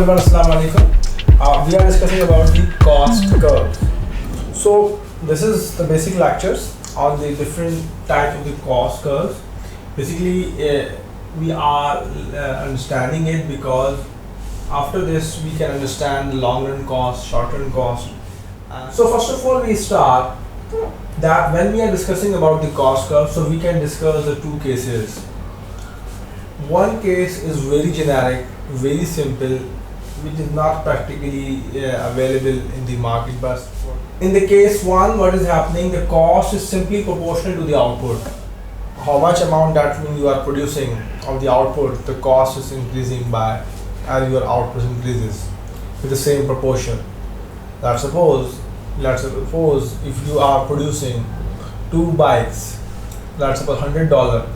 everyone, Assalamu alaikum. We are discussing about the cost curve. So this is the basic lectures on the different types of the cost curves. Basically, we are understanding it because after this we can understand long run cost, short run cost. So first of all, we start that when we are discussing about the cost curve, so we can discuss the two cases. One case is very generic, very simple, which is not practically available in the market. But in the case one, what is happening, the cost is simply proportional to the output. How much amount that you are producing of the output, the cost is increasing by as your output increases with the same proportion. Let's suppose if you are producing 2 bikes, let's suppose $100,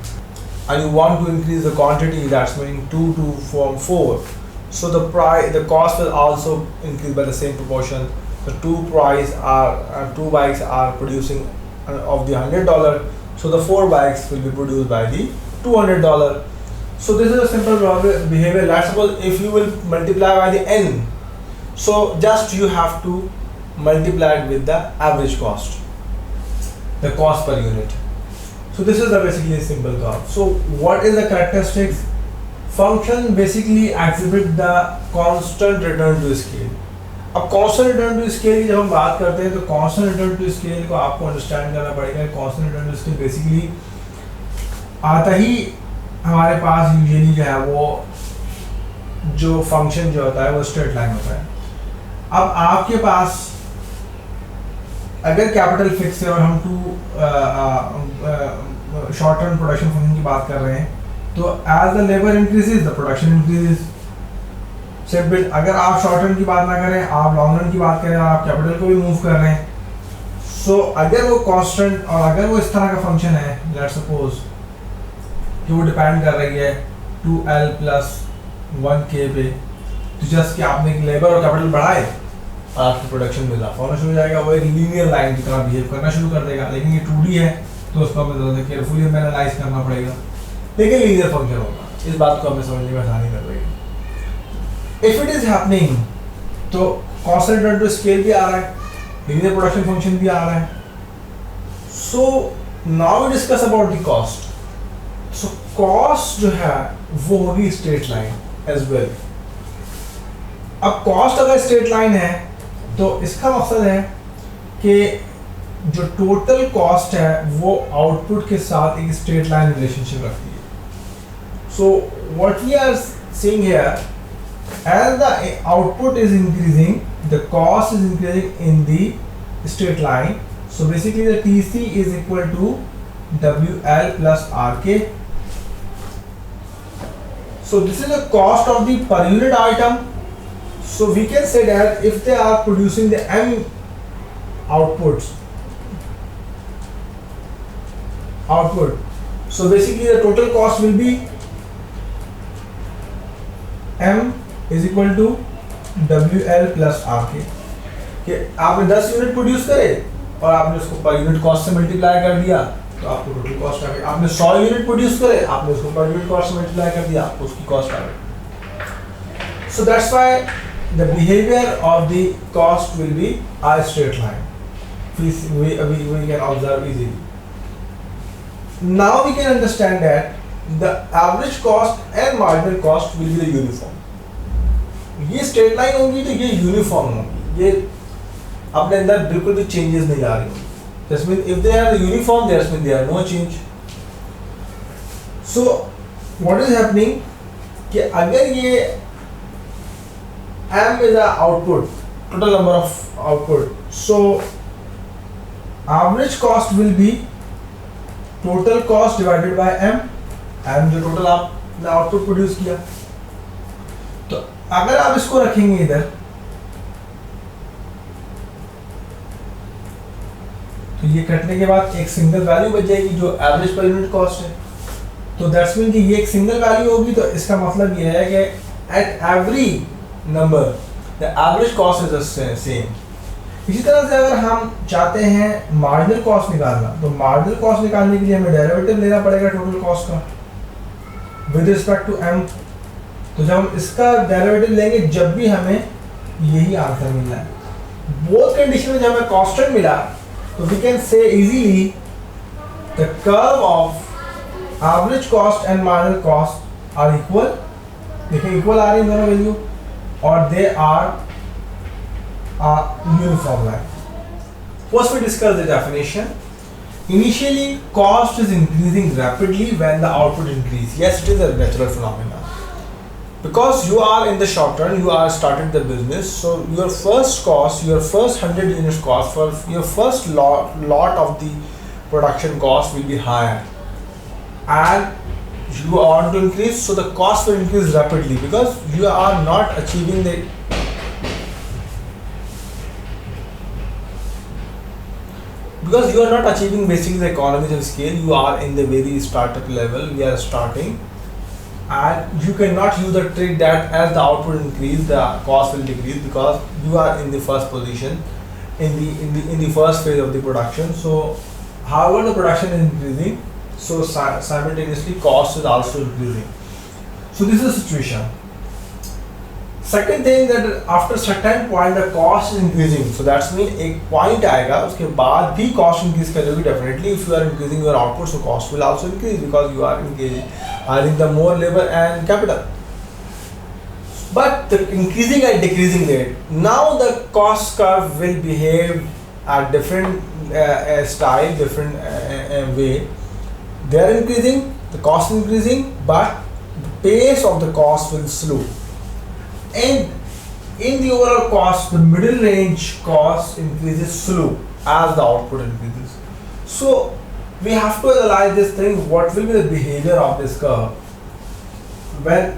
and you want to increase the quantity, that's meaning 2 to form 4. So the cost will also increase by the same proportion. The two bikes are producing of the $100, so the 4 bikes will be produced by the $200. So this is a simple behavior. Let's suppose if you will multiply by the n, so just you have to multiply it with the average cost, the cost per unit. So this is the basically simple curve. So what is the characteristics? Function basically exhibit the constant return to scale. अब constant return to scale की जब हम बात करते हैं तो constant return to scale को आपको understand करना पड़ेगा. Constant return to scale basically आता ही हमारे पास usually जो है वो जो function जो होता है वो straight line होता है. अब आपके पास अगर कैपिटल फिक्स है और हम शॉर्ट टर्म प्रोडक्शन फंक्शन की बात कर रहे हैं तो as the labour increases the production increases. Simple. अगर आप शॉर्ट टर्म की बात ना करें, आप लॉन्ग रन की बात करें और आप कैपिटल को भी मूव कर रहे हैं, सो अगर वो कांस्टेंट और अगर वो इस तरह का फंक्शन है, लेट्स सपोज कि वो डिपेंड कर रही है 2L + 1K पे, तो जस्ट कि आपने लेबर और कैपिटल बढ़ाए, आपकी प्रोडक्शन में इजाफा होना शुरू हो जाएगा. वो एक लीनियर लाइन की तरह बिहेव करना शुरू कर देगा. लेकिन ये 2D है तो उसको हमें ज़्यादा केयरफुली एनालाइज करना पड़ेगा, लेकिन लीनियर फंक्शन होगा. इस बात को हमें समझने में आसानी कर देगी. इफ इट इज हैपनिंग तो कांस्टेंट रिटर्न टू स्केल भी आ रहा है, लीनियर प्रोडक्शन फंक्शन भी आ रहा है. So now we discuss about the cost. So cost जो है वो होगी स्ट्रेट लाइन एज वेल. अब कॉस्ट अगर स्ट्रेट लाइन है तो इसका मकसद है कि जो टोटल कॉस्ट है वो आउटपुट के साथ एक स्ट्रेट लाइन रिलेशनशिप रखती है. So what we are seeing here, as the output is increasing, the cost is increasing in the straight line. So basically the TC is equal to WL plus RK. So this is the cost of the per unit item. So we can say that if they are producing the M output, so basically the total cost will be M is equal to WL plus RK. कि आपने 10 unit produce करे और आपने उसको per unit cost से multiply कर दिया तो आपको टोटल कॉस्ट आ गई. आपने 100 यूनिट प्रोड्यूस करे, आपने उसको पर यूनिट कॉस्ट से मल्टीप्लाई कर दिया, आपको उसकी कॉस्ट आ गई. So that's why the behavior of the cost will be a straight line. We can observe easily. Now we can understand that the average cost and marginal cost will be the uniform. ये straight line होगी तो ये uniform होगी, ये अपने अंदर बिल्कुल भी चेंजेस नहीं आ रही होंगी. That means if they are uniform, that means there are no change. So what is happening कि अगर ये M is the output, total number of output, so average cost will be total cost divided by M. M जो total आपने output produce किया. तो अगर आप इसको रखेंगे इधर तो ये कटने के बाद एक सिंगल वैल्यू बच जाएगी जो एवरेज पर यूनिट कॉस्ट है. तो दैट्स मीन कि ये एक सिंगल वैल्यू होगी. तो इसका मतलब ये है कि at every number the average cost is the same. इसी तरह से अगर हम चाहते हैं मार्जिनल कॉस्ट निकालना, तो मार्जिनल कॉस्ट निकालने के लिए हमें डेरिवेटिव लेना पड़ेगा टोटल कॉस्ट का विद रिस्पेक्ट टू M. तो जब हम इसका डेरिवेटिव लेंगे जब भी हमें यही आंसर मिलना है। बोथ कंडीशन में जब हमें कांस्टेंट मिला तो we can say easily the curve of average cost and marginal cost are equal. देखिए इक्वल आ रही है दोनों वैल्यू और they are uniform line. First we discuss the definition. Initially, cost is increasing rapidly when the output increases. Yes, it is a natural phenomenon. Because you are in the short run, you are starting the business, so your first cost, your first 100 units cost, for your first lot of the production cost will be higher. And you want to increase, so the cost will increase rapidly because you are not achieving the basically the economies of scale. You are in the very startup level, we are starting, and you cannot use the trick that as the output increase the cost will decrease, because you are in the first position in the first phase of the production. So however the production is increasing, so simultaneously cost is also increasing. So this is the situation. Second thing, that after certain point the cost is increasing, so that's mean एक point आएगा उसके बाद भी cost increase करेगी definitely. If you are increasing your output, so cost will also increase because you are adding the more labor and capital. But the increasing and decreasing rate, now the cost curve will behave at different style, different way. They are increasing, the cost is increasing, but the pace of the cost will slow. And in the overall cost, the middle range cost increases slow as the output increases. So we have to analyze this thing. What will be the behavior of this curve? When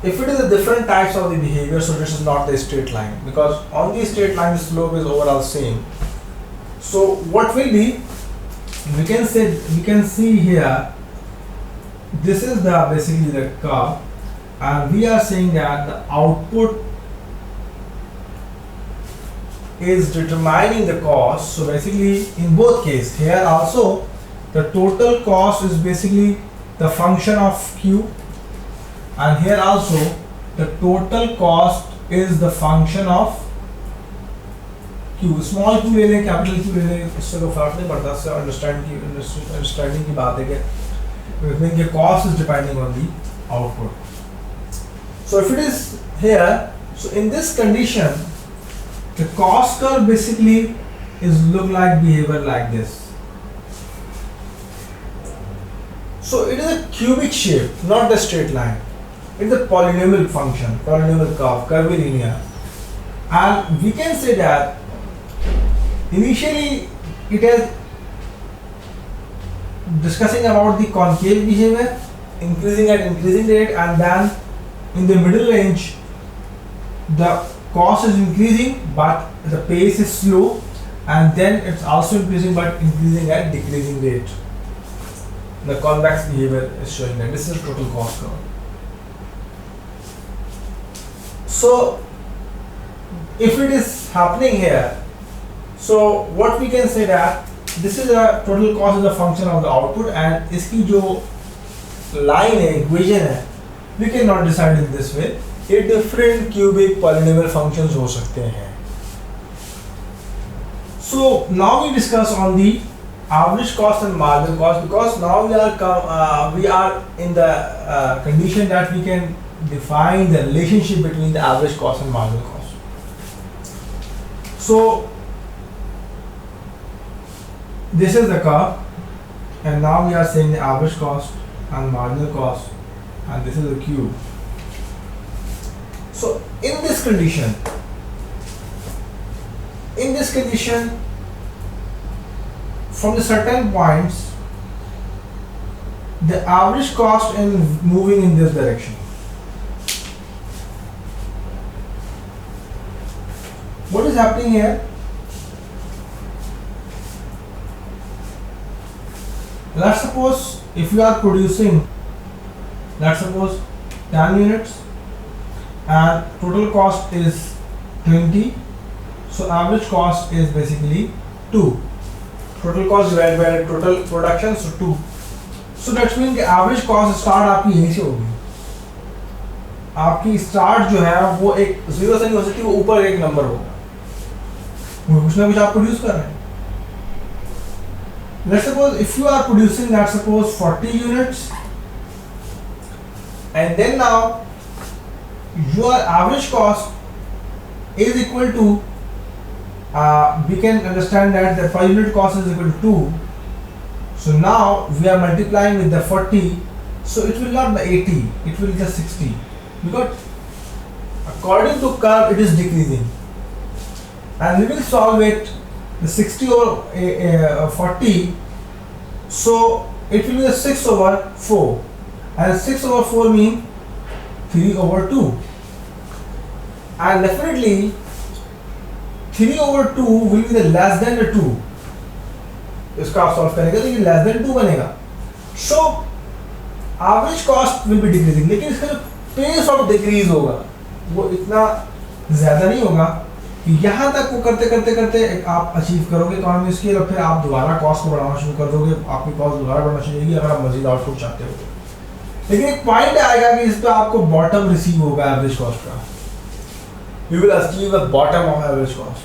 if it is a different types of the behavior, so this is not the straight line, because on the straight line the slope is overall same. So what will be? We can see here. This is the basically the curve. And we are saying that the output is determining the cost. So basically in both cases, here also the total cost is basically the function of Q, and here also the total cost is the function of Q. Small q ले लें, capital Q ले लें, इससे कोई फर्क नहीं पड़ता, इससे understanding की बात है कि cost is depending on the output. So if it is here, so in this condition, the cost curve basically is look like behavior like this. So it is a cubic shape, not the straight line. It is a polynomial function, polynomial curve, curvilinear. And we can say that initially it is discussing about the concave behavior, increasing at increasing rate, and then in the middle range the cost is increasing but the pace is slow, and then it's also increasing but increasing at decreasing rate. The convex behavior is showing that. This is total cost curve. So if it is happening here, so what we can say that this is a total cost is a function of the output, and इसकी जो line है, equation है, we cannot decide in this way. ये different cubic polynomial functions हो सकते हैं. So now we discuss on the average cost and marginal cost, because now we are in the condition that we can define the relationship between the average cost and marginal cost. So this is the curve, and now we are saying the average cost and marginal cost, and this is the cube. So in this condition, from the certain points, the average cost in moving in this direction. What is happening here? Let's suppose if you are producing, let's suppose 10 units and total cost is 20, so average cost is basically 2. Total cost divided by total production, so 2. So that means the average cost start आपकी यहीं से होगी. आपकी start जो है वो एक 0 से नहीं हो सकती, वो ऊपर एक नंबर होगा, वो कुछ ना कुछ आप प्रोड्यूस कर रहे हैं. Let's suppose if you are producing, let's suppose 40 units, and then now your average cost is equal to, we can understand that the per unit cost is equal to 2. So now we are multiplying with the 40, so it will not be 80, it will be just 60, because according to curve it is decreasing, and we will solve it the 60 over 40, so it will be a 6 over 4, and 6 over 4 means 3 over 2, and definitely 3 over 2 will be the less than the 2. इसका आप solve करेंगे तो ये less than 2 बनेगा. So average cost will be decreasing, लेकिन इसका जो pace of decrease होगा वो इतना ज़्यादा नहीं होगा कि यहाँ तक वो करते करते करते आप अचीव करोगे इकोनॉमी स्केल, और फिर आप दोबारा कॉस्ट को बढ़ाना शुरू कर दोगे, आपकी कॉस्ट दोबारा बढ़ना शुरू होगी अगर आप मजीद आउटपुट चाहते हो. लेकिन एक पॉइंट आएगा कि इस पर आपको बॉटम रिसीव होगा एवरेज कॉस्ट का. You will achieve the bottom of average cost.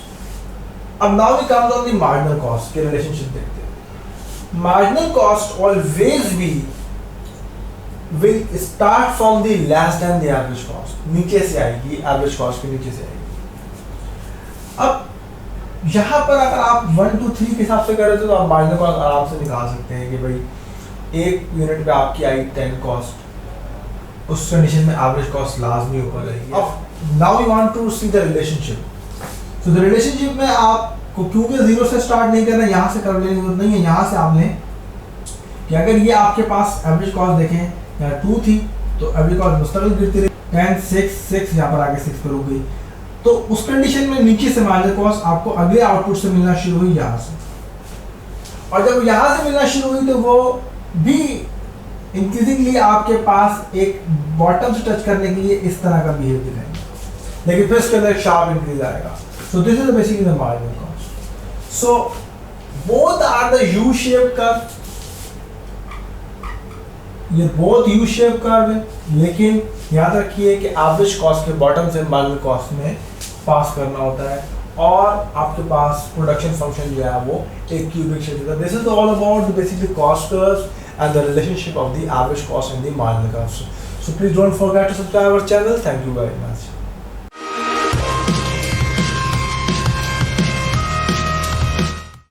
अब now we comes on the marginal cost के रिलेशनशिप देखते हैं. Marginal cost always will start from the less than the average cost. नीचे से आएगी, average cost के नीचे से आएगी. अब यहाँ पर अगर आप 1 2 3 के हिसाब से करें तो आप मार्जिनल कॉस्ट आराम से निकाल सकते हैं कि भाई एक यूनिट पे आपकी आई 10 कॉस्ट, उस कंडीशन में एवरेज कॉस्ट लाजमी ऊपर रहेगी. अब now we want to see the relationship. तो द रिलेशनशिप में आप को क्योंकि 0 से स्टार्ट नहीं करना, यहाँ से कर लेने की जरूरत नहीं है. यहाँ से आपने कि अगर ये आपके पास एवरेज कॉस्ट देखें यहाँ 2 थी तो एवरेज कॉस्ट मुस्तकिल गिरती रही, 10 6 6 यहाँ पर आगे 6 पर रुक गई, तो उस कंडीशन में नीचे से मार्जिनल कॉस्ट आपको अगले आउटपुट से मिलना शुरू हुई यहाँ से, और जब यहाँ से मिलना शुरू हुई तो वो भी इंक्रीजिंगली आपके पास एक बॉटम से टच करने के लिए इस तरह का बिहेव दिखाएंगे, लेकिन फिर इसके अंदर शार्प इंक्रीज आएगा. So this is basically the marginal cost. So both are the U-shaped curve. ये both U-shaped curve है, लेकिन याद रखिए कि एवरेज कॉस्ट के बॉटम से मार्जिनल कॉस्ट में पास करना होता है, और आपके पास प्रोडक्शन फंक्शन जो है वो एक क्यूबिक शेप होता है. This is all about the basically cost curves and the relationship of the average cost and the marginal cost. So please don't forget to subscribe our channel. Thank you very much.